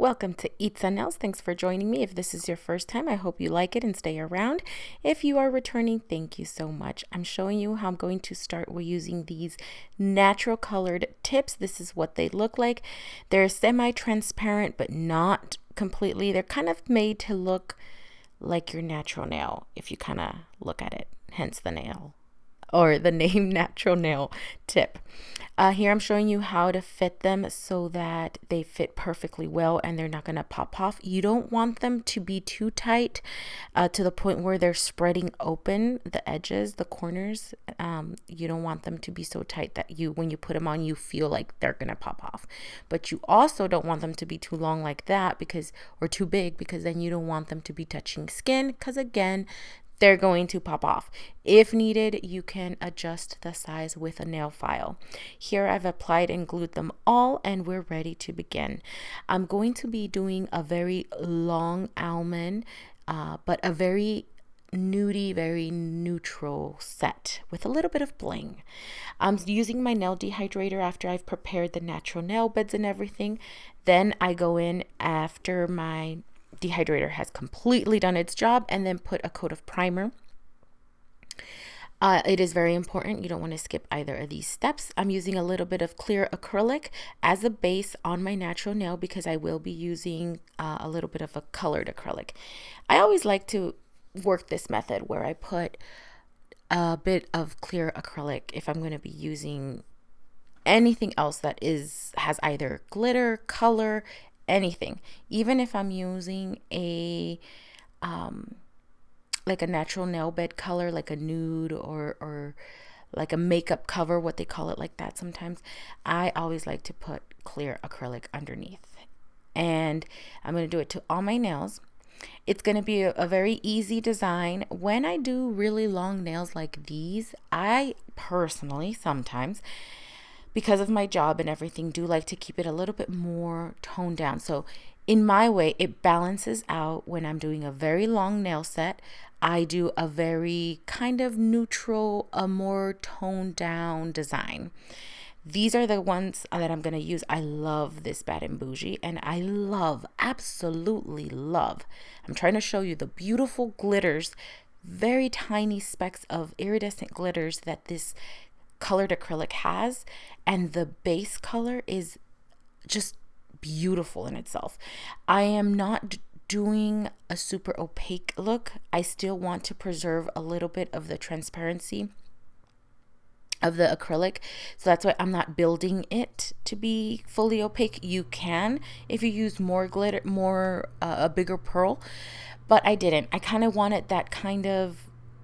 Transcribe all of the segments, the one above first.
Welcome to Itza Nails. Thanks for joining me. If this is your first time, I hope you like it and stay around. If you are returning, thank you so much. I'm showing you how I'm going to start with using these natural colored tips. This is what they look like. They're semi-transparent, but not completely. They're kind of made to look like your natural nail if you kind of look at it, hence the nail or the name natural nail tip. Here I'm showing you how to fit them so that they fit perfectly well and they're not going to pop off. You don't want them to be too tight to the point where they're spreading open the edges, the corners. You don't want them to be so tight that when you put them on, you feel like they're going to pop off. But you also don't want them to be too long like that or too big, because then you don't want them to be touching skin, because again, they're going to pop off. If needed, you can adjust the size with a nail file. Here I've applied and glued them all, and we're ready to begin. I'm going to be doing a very long almond, but a very nudie, very neutral set with a little bit of bling. I'm using my nail dehydrator after I've prepared the natural nail beds and everything. Then I go in after my dehydrator has completely done its job and then put a coat of primer. It is very important. You don't want to skip either of these steps. I'm using a little bit of clear acrylic as a base on my natural nail because I will be using a little bit of a colored acrylic. I always like to work this method where I put a bit of clear acrylic if I'm going to be using anything else that has either glitter, color, anything. Even if I'm using a like a natural nail bed color, like a nude or like a makeup cover, what they call it like that sometimes, I always like to put clear acrylic underneath. And I'm going to do it to all my nails. It's going to be a very easy design. When I do really long nails like these, I personally sometimes, because of my job and everything, do like to keep it a little bit more toned down. So in my way, it balances out. When I'm doing a very long nail set, I do a very kind of neutral, a more toned down design. These are the ones that I'm going to use. I love this Bad and Bougie, and I absolutely love. I'm trying to show you the beautiful glitters, very tiny specks of iridescent glitters that this colored acrylic has, and the base color is just beautiful in itself. I am not doing a super opaque look. I still want to preserve a little bit of the transparency of the acrylic, so that's why I'm not building it to be fully opaque. You can if you use more glitter, a bigger pearl, but I didn't. I kind of wanted that kind of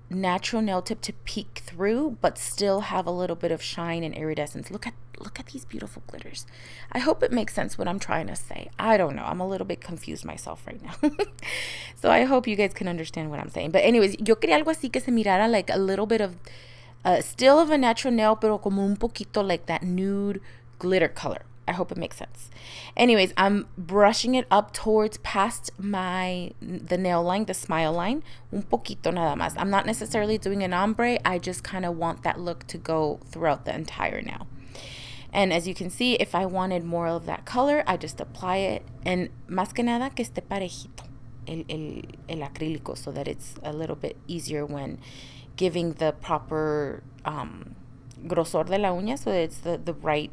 natural nail tip to peek through but still have a little bit of shine and iridescence. Look at these beautiful glitters. I hope it makes sense what I'm trying to say. I don't know, I'm a little bit confused myself right now. So I hope you guys can understand what I'm saying. But anyways, yo quería algo así que se mirara like a little bit of still of a natural nail, pero como un poquito like that nude glitter color. I hope it makes sense. Anyways, I'm brushing it up towards past the nail line, the smile line, un poquito nada más. I'm not necessarily doing an ombre. I just kind of want that look to go throughout the entire nail. And as you can see, if I wanted more of that color, I just apply it. And más que nada que esté parejito el acrílico, so that it's a little bit easier when giving the proper grosor de la uña, so that it's the right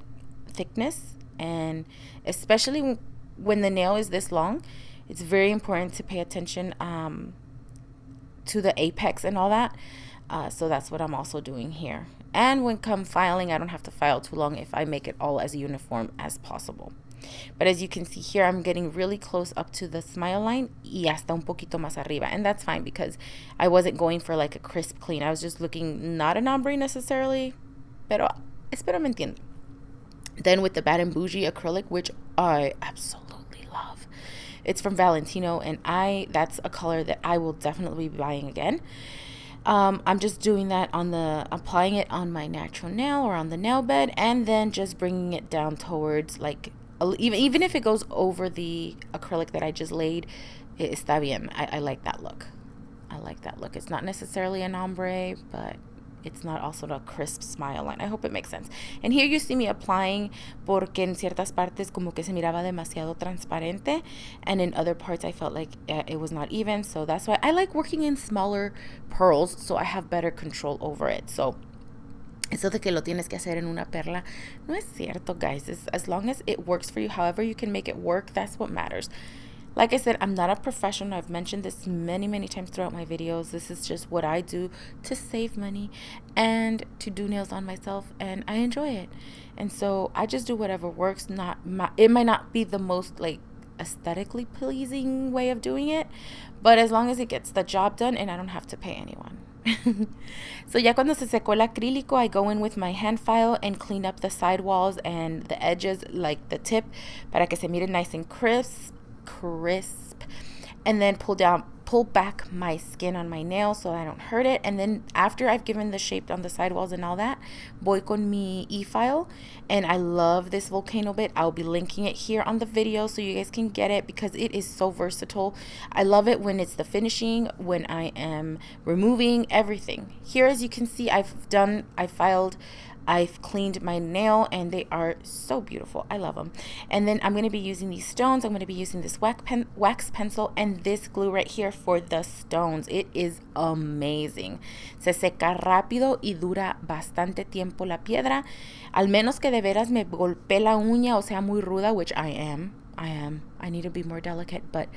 thickness. And especially when the nail is this long, it's very important to pay attention to the apex and all that. So that's what I'm also doing here. And when come filing, I don't have to file too long if I make it all as uniform as possible. But as you can see here, I'm getting really close up to the smile line y hasta un poquito más arriba. And that's fine because I wasn't going for like a crisp clean. I was just looking, not an ombre necessarily, pero espero me entiendan. Then with the Bad and Bougie acrylic, which I absolutely love. It's from Valentino, and that's a color that I will definitely be buying again. I'm just doing that applying it on my natural nail or on the nail bed, and then just bringing it down towards like, even if it goes over the acrylic that I just laid, está bien. I like that look. It's not necessarily an ombre, but it's not also a crisp smile line. I hope it makes sense. And here you see me applying porque en ciertas partes como que se miraba demasiado transparente, and in other parts I felt like it was not even. So that's why I like working in smaller pearls, so I have better control over it. So eso de que lo tienes que hacer en una perla, no es cierto, guys. It's, as long as it works for you, however you can make it work, that's what matters. Like I said, I'm not a professional. I've mentioned this many, many times throughout my videos. This is just what I do to save money and to do nails on myself, and I enjoy it. And so I just do whatever works. It might not be the most like aesthetically pleasing way of doing it, but as long as it gets the job done and I don't have to pay anyone. So ya cuando se secó el acrílico, I go in with my hand file and clean up the sidewalls and the edges, like the tip, para que se mire nice and crisp, and then pull back my skin on my nail so I don't hurt it. And then after I've given the shape on the sidewalls and all that, voy con mi e-file, and I love this volcano bit. I'll be linking it here on the video so you guys can get it because it is so versatile. I love it when it's the finishing, when I am removing everything. Here, as you can see, I've cleaned my nail and they are so beautiful. I love them. And then I'm going to be using these stones. I'm going to be using this wax pencil and this glue right here for the stones. It is amazing. Se seca rápido y dura bastante tiempo la piedra. Al menos que de veras me golpee la uña o sea muy ruda, which I am. I need to be more delicate, but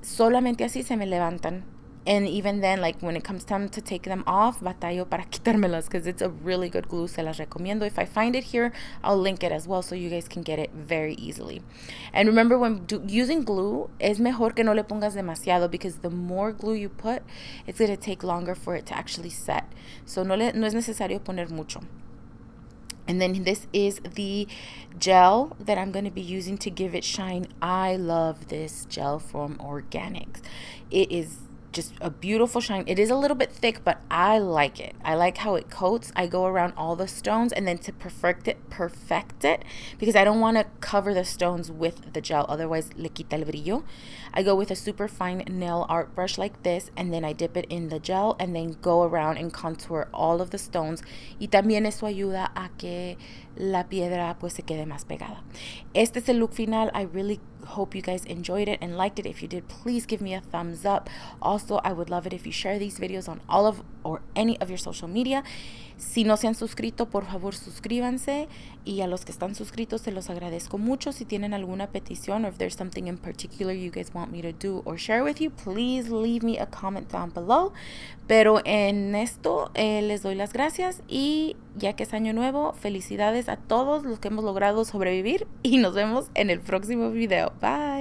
solamente así se me levantan. And even then, like when it comes time to take them off, batallo para quitármelas because it's a really good glue. Se las recomiendo. If I find it here, I'll link it as well so you guys can get it very easily. And remember, when using glue, es mejor que no le pongas demasiado because the more glue you put, it's going to take longer for it to actually set. So no es necesario poner mucho. And then this is the gel that I'm going to be using to give it shine. I love this gel from Organics. It is just a beautiful shine. It is a little bit thick, but I like it. I like how it coats. I go around all the stones, and then to perfect it because I don't want to cover the stones with the gel, otherwise le quita el brillo. I go with a super fine nail art brush like this, and then I dip it in the gel and then go around and contour all of the stones. Y también eso ayuda a que la piedra pues se quede más pegada. Este es el look final. I really hope you guys enjoyed it and liked it. If you did, please give me a thumbs up. Also, I would love it if you share these videos on all of or any of your social media. Si no se han suscrito, por favor suscríbanse, y a los que están suscritos se los agradezco mucho. Si tienen alguna petición or if there's something in particular you guys want me to do or share with you, please leave me a comment down below. Pero en esto les doy las gracias, y ya que es año nuevo, felicidades a todos los que hemos logrado sobrevivir, y nos vemos en el próximo video. Bye.